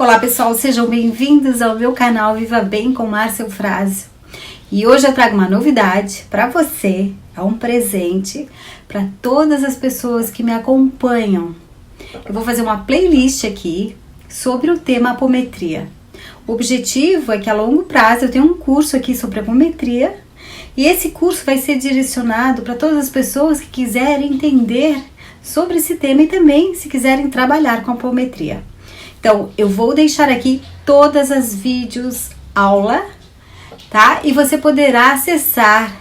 Olá pessoal, sejam bem-vindos ao meu canal Viva Bem com Márcia Eufrásio. E hoje eu trago uma novidade para você, é um presente para todas as pessoas que me acompanham. Eu vou fazer uma playlist aqui sobre o tema apometria. O objetivo é que a longo prazo eu tenha um curso aqui sobre apometria e esse curso vai ser direcionado para todas as pessoas que quiserem entender sobre esse tema e também se quiserem trabalhar com apometria. Então, eu vou deixar aqui todas as vídeos aula, tá? E você poderá acessar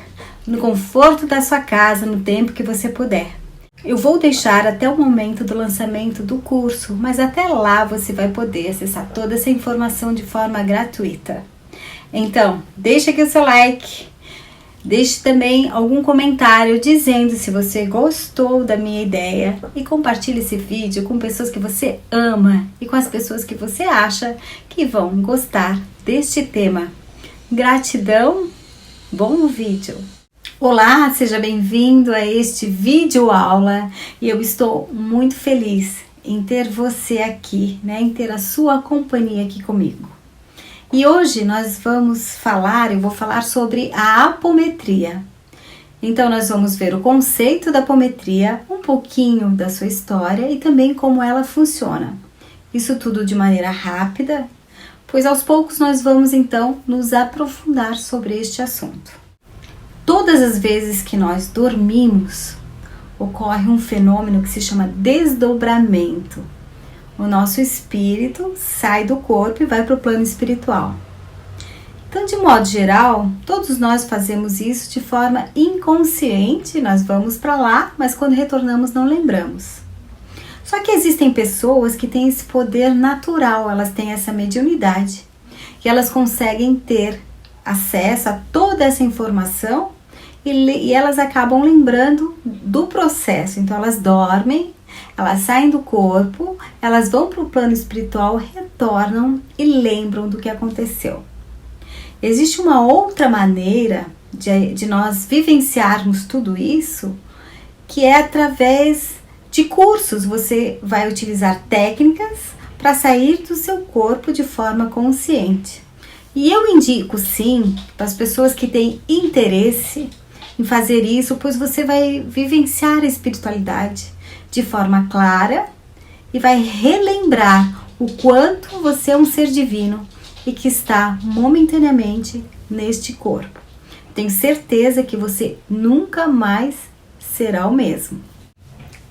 no conforto da sua casa, no tempo que você puder. Eu vou deixar até o momento do lançamento do curso, mas até lá você vai poder acessar toda essa informação de forma gratuita. Então, deixa aqui o seu like, deixe também algum comentário dizendo se você gostou da minha ideia e compartilhe esse vídeo com pessoas que você ama e com as pessoas que você acha que vão gostar deste tema. Gratidão, bom vídeo! Olá, seja bem-vindo a este vídeo aula e eu estou muito feliz em ter você aqui, em ter a sua companhia aqui comigo. E hoje eu vou falar sobre a apometria. Então nós vamos ver o conceito da apometria, um pouquinho da sua história e também como ela funciona. Isso tudo de maneira rápida, pois aos poucos nós vamos então nos aprofundar sobre este assunto. Todas as vezes que nós dormimos, ocorre um fenômeno que se chama desdobramento. O nosso espírito sai do corpo e vai para o plano espiritual. Então, de modo geral, todos nós fazemos isso de forma inconsciente. Nós vamos para lá, mas quando retornamos não lembramos. Só que existem pessoas que têm esse poder natural, elas têm essa mediunidade. E elas conseguem ter acesso a toda essa informação e elas acabam lembrando do processo. Então, elas dormem, elas saem do corpo, elas vão para o plano espiritual, retornam e lembram do que aconteceu. Existe uma outra maneira de nós vivenciarmos tudo isso, que é através de cursos. Você vai utilizar técnicas para sair do seu corpo de forma consciente. E eu indico sim para as pessoas que têm interesse em fazer isso, pois você vai vivenciar a espiritualidade de forma clara e vai relembrar o quanto você é um ser divino e que está momentaneamente neste corpo. Tenho certeza que você nunca mais será o mesmo.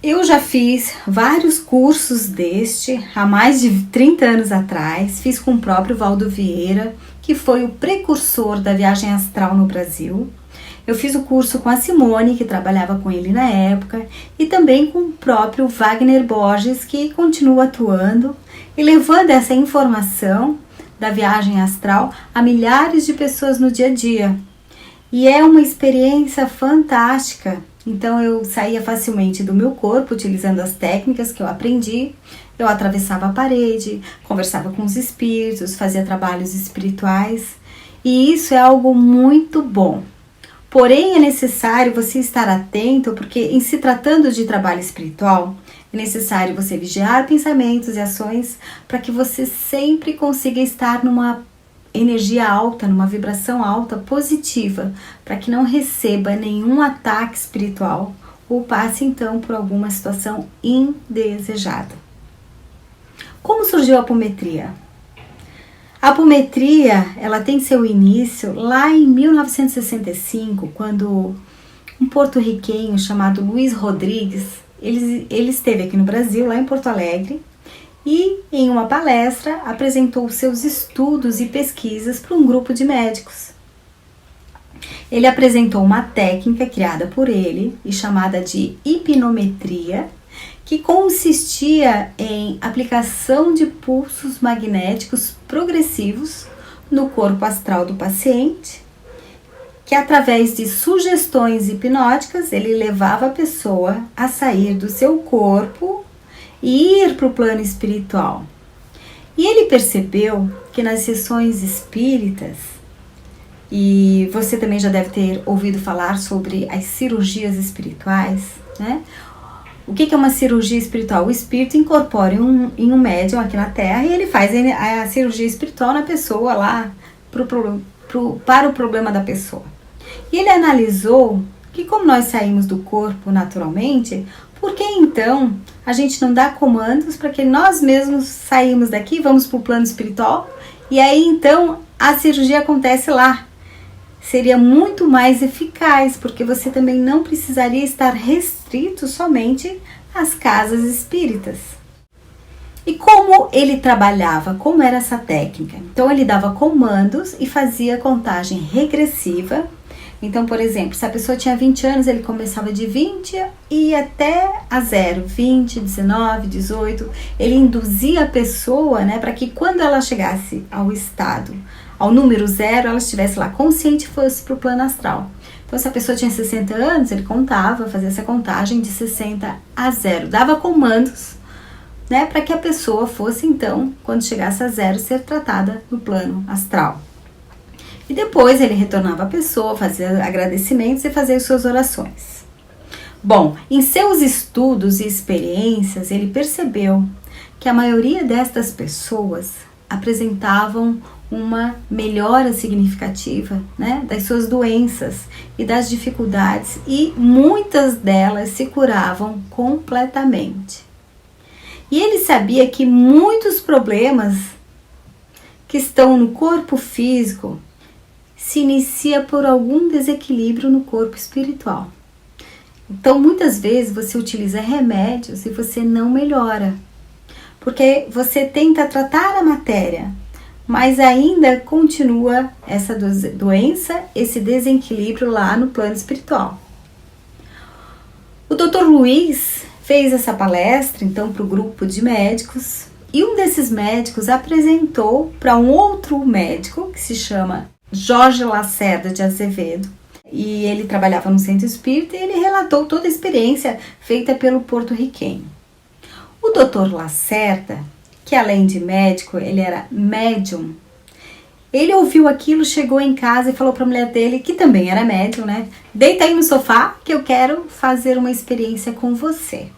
Eu já fiz vários cursos há mais de 30 anos atrás, fiz com o próprio Valdo Vieira, que foi o precursor da viagem astral no Brasil. Eu fiz o curso com a Simone, que trabalhava com ele na época, e também com o próprio Wagner Borges, que continua atuando e levando essa informação da viagem astral a milhares de pessoas no dia a dia. E é uma experiência fantástica. Então eu saía facilmente do meu corpo, utilizando as técnicas que eu aprendi. Eu atravessava a parede, conversava com os espíritos, fazia trabalhos espirituais. E isso é algo muito bom. Porém, é necessário você estar atento, porque em se tratando de trabalho espiritual, é necessário você vigiar pensamentos e ações para que você sempre consiga estar numa energia alta, numa vibração alta, positiva, para que não receba nenhum ataque espiritual ou passe então por alguma situação indesejada. Como surgiu a apometria? A apometria, ela tem seu início lá em 1965, quando um porto-riquenho chamado Luiz Rodrigues, ele esteve aqui no Brasil, lá em Porto Alegre, e em uma palestra apresentou seus estudos e pesquisas para um grupo de médicos. Ele apresentou uma técnica criada por ele e chamada de hipnometria, que consistia em aplicação de pulsos magnéticos progressivos no corpo astral do paciente, que através de sugestões hipnóticas ele levava a pessoa a sair do seu corpo e ir para o plano espiritual. E ele percebeu que nas sessões espíritas, e você também já deve ter ouvido falar sobre as cirurgias espirituais, O que é uma cirurgia espiritual? O espírito incorpora em um médium aqui na Terra e ele faz a cirurgia espiritual na pessoa lá para o problema da pessoa. E ele analisou que como nós saímos do corpo naturalmente, por que então a gente não dá comandos para que nós mesmos saímos daqui, vamos para o plano espiritual e aí então a cirurgia acontece lá? Seria muito mais eficaz, porque você também não precisaria estar restrito somente às casas espíritas. E como ele trabalhava? Como era essa técnica? Então ele dava comandos e fazia contagem regressiva. Então, por exemplo, se a pessoa tinha 20 anos, ele começava de 20 e ia até a 0, 20, 19, 18. Ele induzia a pessoa, né, para que quando ela chegasse ao estado, ao número 0, ela estivesse lá consciente e fosse para o plano astral. Então, se a pessoa tinha 60 anos, ele contava, fazia essa contagem de 60 a 0. Dava comandos, né, para que a pessoa fosse, então, quando chegasse a 0, ser tratada no plano astral. E depois ele retornava à pessoa, fazia agradecimentos e fazia suas orações. Bom, em seus estudos e experiências, ele percebeu que a maioria destas pessoas apresentavam uma melhora significativa, né, das suas doenças e das dificuldades, e muitas delas se curavam completamente. E ele sabia que muitos problemas que estão no corpo físico se inicia por algum desequilíbrio no corpo espiritual. Então, muitas vezes você utiliza remédios e você não melhora, porque você tenta tratar a matéria, mas ainda continua essa doença, esse desequilíbrio lá no plano espiritual. O Dr. Luiz fez essa palestra, então, para o grupo de médicos, e um desses médicos apresentou para um outro médico, que se chama Jorge Lacerda de Azevedo, e ele trabalhava no centro espírita, e ele relatou toda a experiência feita pelo porto-riquenho. O Dr. Lacerda, que além de médico, ele era médium, ele ouviu aquilo, chegou em casa e falou para a mulher dele, que também era médium, né? Deita aí no sofá que eu quero fazer uma experiência com você.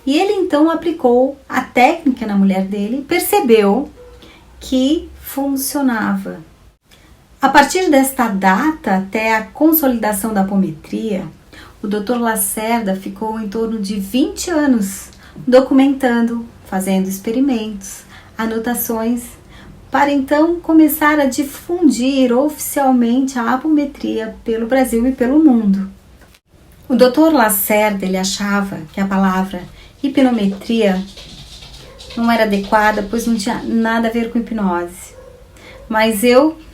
E ele então aplicou a técnica na mulher dele e percebeu que funcionava. A partir desta data, até a consolidação da apometria, o Dr. Lacerda ficou em torno de 20 anos documentando, fazendo experimentos, anotações, para então começar a difundir oficialmente a apometria pelo Brasil e pelo mundo. O Dr. Lacerda, ele achava que a palavra hipnometria não era adequada, pois não tinha nada a ver com hipnose. Mas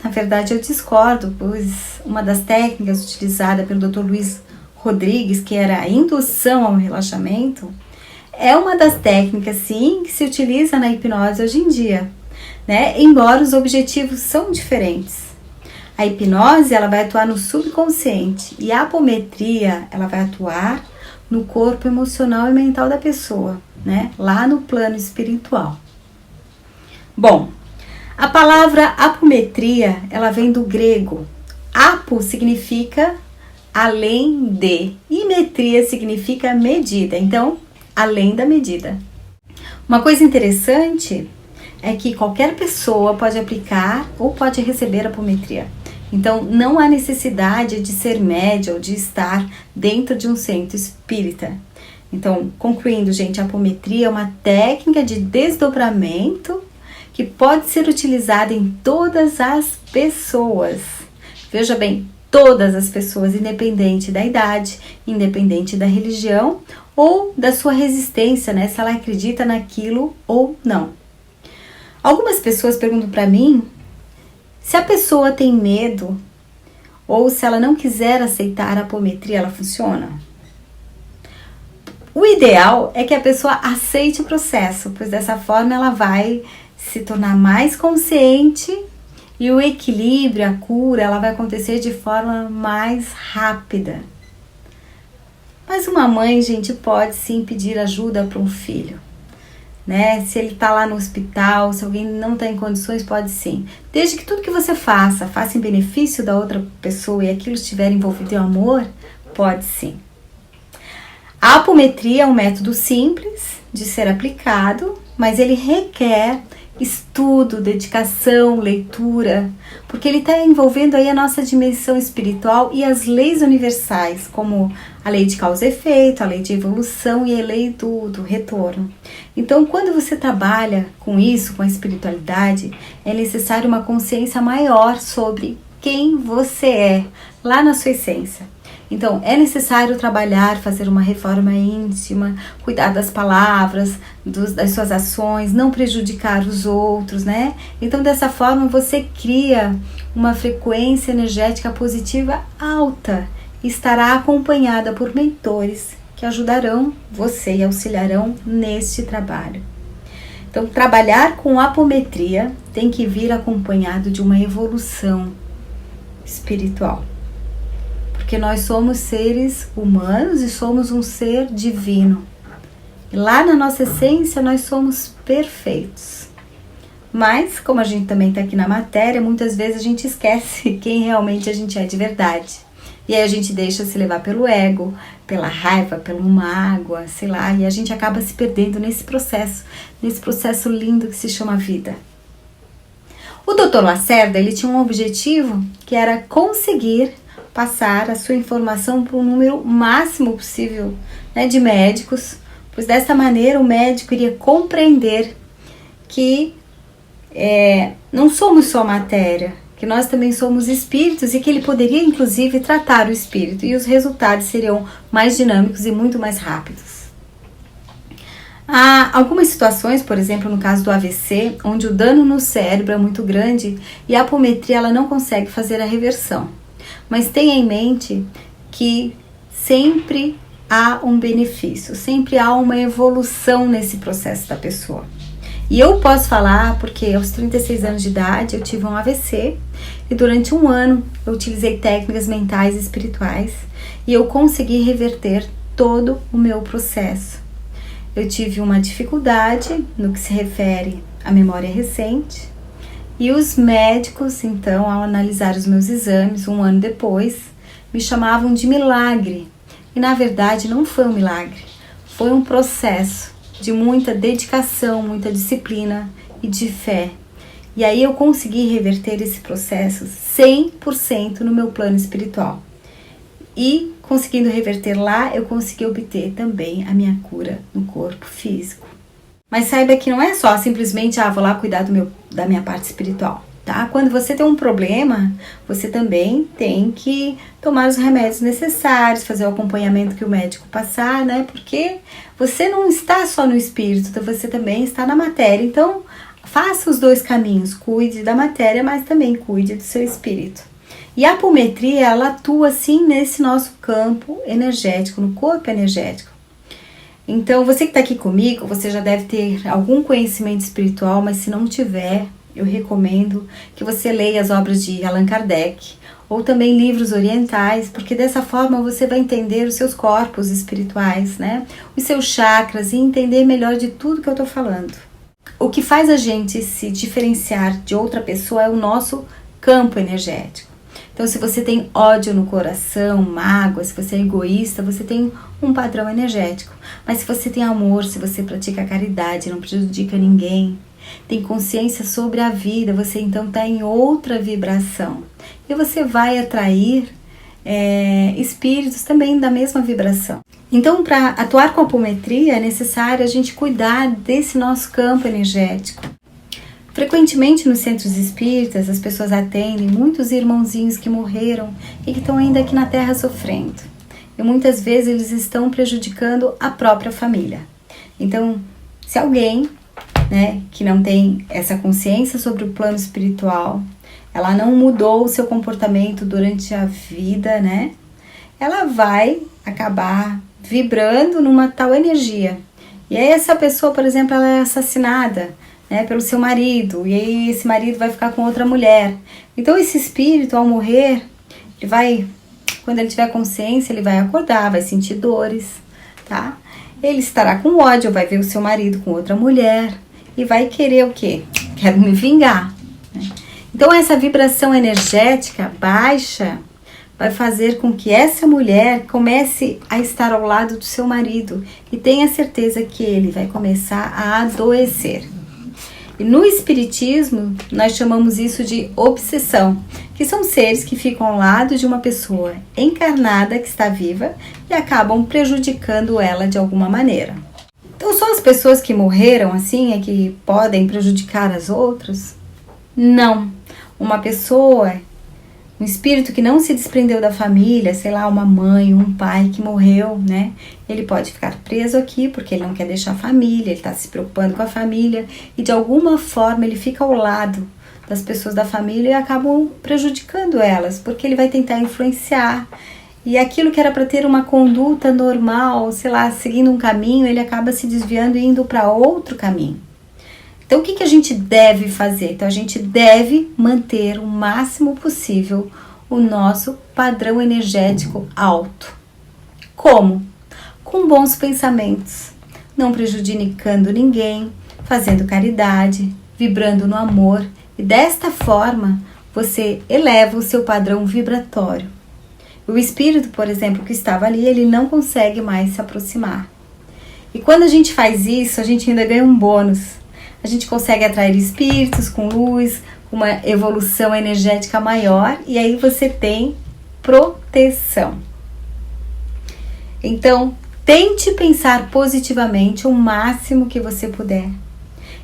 na verdade, eu discordo, pois uma das técnicas utilizada pelo Dr. Luiz Rodrigues, que era a indução ao relaxamento, é uma das técnicas, sim, que se utiliza na hipnose hoje em dia, né? Embora os objetivos são diferentes. A hipnose, ela vai atuar no subconsciente e a apometria, ela vai atuar no corpo emocional e mental da pessoa, né? Lá no plano espiritual. Bom, a palavra apometria, ela vem do grego. Apo significa além de, e metria significa medida. Então, além da medida. Uma coisa interessante é que qualquer pessoa pode aplicar ou pode receber apometria. Então, não há necessidade de ser médium ou de estar dentro de um centro espírita. Então, concluindo, gente, a apometria é uma técnica de desdobramento que pode ser utilizada em todas as pessoas. Veja bem, todas as pessoas, independente da idade, independente da religião ou da sua resistência, né? Se ela acredita naquilo ou não. Algumas pessoas perguntam para mim se a pessoa tem medo ou se ela não quiser aceitar a apometria, ela funciona? O ideal é que a pessoa aceite o processo, pois dessa forma ela vai se tornar mais consciente e o equilíbrio, a cura, ela vai acontecer de forma mais rápida. Mas uma mãe, gente, pode sim pedir ajuda para um filho, né? Se ele está lá no hospital, se alguém não está em condições, pode sim. Desde que tudo que você faça em benefício da outra pessoa e aquilo estiver envolvido em amor, pode sim. A apometria é um método simples de ser aplicado, mas ele requer estudo, dedicação, leitura, porque ele está envolvendo aí a nossa dimensão espiritual e as leis universais, como a lei de causa e efeito, a lei de evolução e a lei do retorno. Então, quando você trabalha com isso, com a espiritualidade, é necessário uma consciência maior sobre quem você é, lá na sua essência. Então, é necessário trabalhar, fazer uma reforma íntima, cuidar das palavras, das suas ações, não prejudicar os outros, né? Então, dessa forma, você cria uma frequência energética positiva alta e estará acompanhada por mentores que ajudarão você e auxiliarão neste trabalho. Então, trabalhar com apometria tem que vir acompanhado de uma evolução espiritual. Porque nós somos seres humanos e somos um ser divino. Lá na nossa essência nós somos perfeitos. Mas, como a gente também está aqui na matéria, muitas vezes a gente esquece quem realmente a gente é de verdade. E aí a gente deixa se levar pelo ego, pela raiva, pela mágoa, sei lá, e a gente acaba se perdendo nesse processo lindo que se chama vida. O Dr. Lacerda, ele tinha um objetivo que era conseguir passar a sua informação para um número máximo possível, né, de médicos, pois dessa maneira o médico iria compreender que não somos só matéria, que nós também somos espíritos e que ele poderia inclusive tratar o espírito e os resultados seriam mais dinâmicos e muito mais rápidos. Há algumas situações, por exemplo, no caso do AVC, onde o dano no cérebro é muito grande e a apometria ela não consegue fazer a reversão. Mas tenha em mente que sempre há um benefício, sempre há uma evolução nesse processo da pessoa. E eu posso falar porque aos 36 anos de idade eu tive um AVC e durante um ano eu utilizei técnicas mentais e espirituais e eu consegui reverter todo o meu processo. Eu tive uma dificuldade no que se refere à memória recente, e os médicos, então, ao analisar os meus exames, um ano depois, me chamavam de milagre. E, na verdade, não foi um milagre. Foi um processo de muita dedicação, muita disciplina e de fé. E aí eu consegui reverter esse processo 100% no meu plano espiritual. E, conseguindo reverter lá, eu consegui obter também a minha cura no corpo físico. Mas saiba que não é só simplesmente, vou lá cuidar da minha parte espiritual, tá? Quando você tem um problema, você também tem que tomar os remédios necessários, fazer o acompanhamento que o médico passar, né? Porque você não está só no espírito, você também está na matéria. Então, faça os dois caminhos, cuide da matéria, mas também cuide do seu espírito. E a apometria, ela atua sim nesse nosso campo energético, no corpo energético. Então, você que está aqui comigo, você já deve ter algum conhecimento espiritual, mas se não tiver, eu recomendo que você leia as obras de Allan Kardec ou também livros orientais, porque dessa forma você vai entender os seus corpos espirituais, né? Os seus chakras e entender melhor de tudo que eu estou falando. O que faz a gente se diferenciar de outra pessoa é o nosso campo energético. Então, se você tem ódio no coração, mágoa, se você é egoísta, você tem um padrão energético. Mas se você tem amor, se você pratica caridade, não prejudica ninguém, tem consciência sobre a vida, você então está em outra vibração. E você vai atrair espíritos também da mesma vibração. Então, para atuar com a apometria, é necessário a gente cuidar desse nosso campo energético. Frequentemente nos centros espíritas as pessoas atendem muitos irmãozinhos que morreram e que estão ainda aqui na Terra sofrendo. E muitas vezes eles estão prejudicando a própria família. Então, se alguém, né, que não tem essa consciência sobre o plano espiritual, ela não mudou o seu comportamento durante a vida, né, ela vai acabar vibrando numa tal energia. E aí essa pessoa, por exemplo, ela é assassinada, né, pelo seu marido, e aí esse marido vai ficar com outra mulher. Então esse espírito, ao morrer, ele vai, quando ele tiver consciência, ele vai acordar, vai sentir dores, tá? Ele estará com ódio, vai ver o seu marido com outra mulher e vai querer o quê? Quero me vingar, né? Então essa vibração energética baixa vai fazer com que essa mulher comece a estar ao lado do seu marido e tenha certeza que ele vai começar a adoecer. E no espiritismo, nós chamamos isso de obsessão, que são seres que ficam ao lado de uma pessoa encarnada que está viva e acabam prejudicando ela de alguma maneira. Então, só as pessoas que morreram assim é que podem prejudicar as outras? Não. Uma pessoa, um espírito que não se desprendeu da família, sei lá, uma mãe, um pai que morreu, né? Ele pode ficar preso aqui porque ele não quer deixar a família, ele está se preocupando com a família e de alguma forma ele fica ao lado das pessoas da família e acabam prejudicando elas, porque ele vai tentar influenciar. E aquilo que era para ter uma conduta normal, sei lá, seguindo um caminho, ele acaba se desviando e indo para outro caminho. Então, o que a gente deve fazer? Então, a gente deve manter o máximo possível o nosso padrão energético alto. Como? Com bons pensamentos, não prejudicando ninguém, fazendo caridade, vibrando no amor. E desta forma, você eleva o seu padrão vibratório. O espírito, por exemplo, que estava ali, ele não consegue mais se aproximar. E quando a gente faz isso, a gente ainda ganha um bônus. A gente consegue atrair espíritos com luz, uma evolução energética maior, e aí você tem proteção. Então, tente pensar positivamente o máximo que você puder.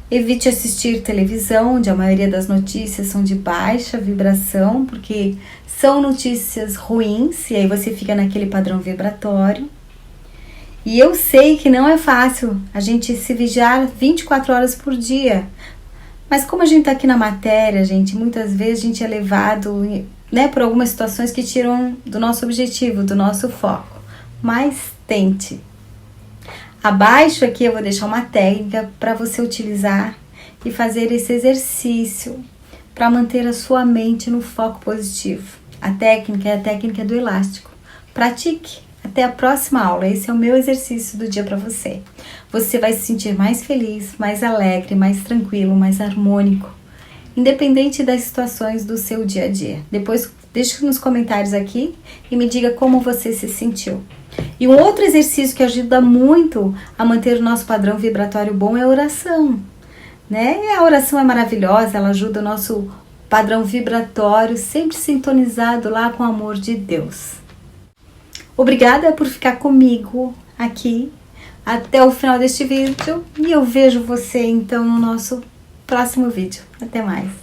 Evite assistir televisão, onde a maioria das notícias são de baixa vibração, porque são notícias ruins, e aí você fica naquele padrão vibratório. E eu sei que não é fácil a gente se vigiar 24 horas por dia. Mas como a gente está aqui na matéria, gente, muitas vezes a gente é levado, né, por algumas situações que tiram do nosso objetivo, do nosso foco. Mas tente. Abaixo aqui eu vou deixar uma técnica para você utilizar e fazer esse exercício para manter a sua mente no foco positivo. A técnica é a técnica do elástico. Pratique. Até a próxima aula. Esse é o meu exercício do dia para você. Você vai se sentir mais feliz, mais alegre, mais tranquilo, mais harmônico, independente das situações do seu dia a dia. Depois deixe nos comentários aqui e me diga como você se sentiu. E um outro exercício que ajuda muito a manter o nosso padrão vibratório bom é a oração, né? E a oração é maravilhosa, ela ajuda o nosso padrão vibratório sempre sintonizado lá com o amor de Deus. Obrigada por ficar comigo aqui até o final deste vídeo e eu vejo você então no nosso próximo vídeo. Até mais!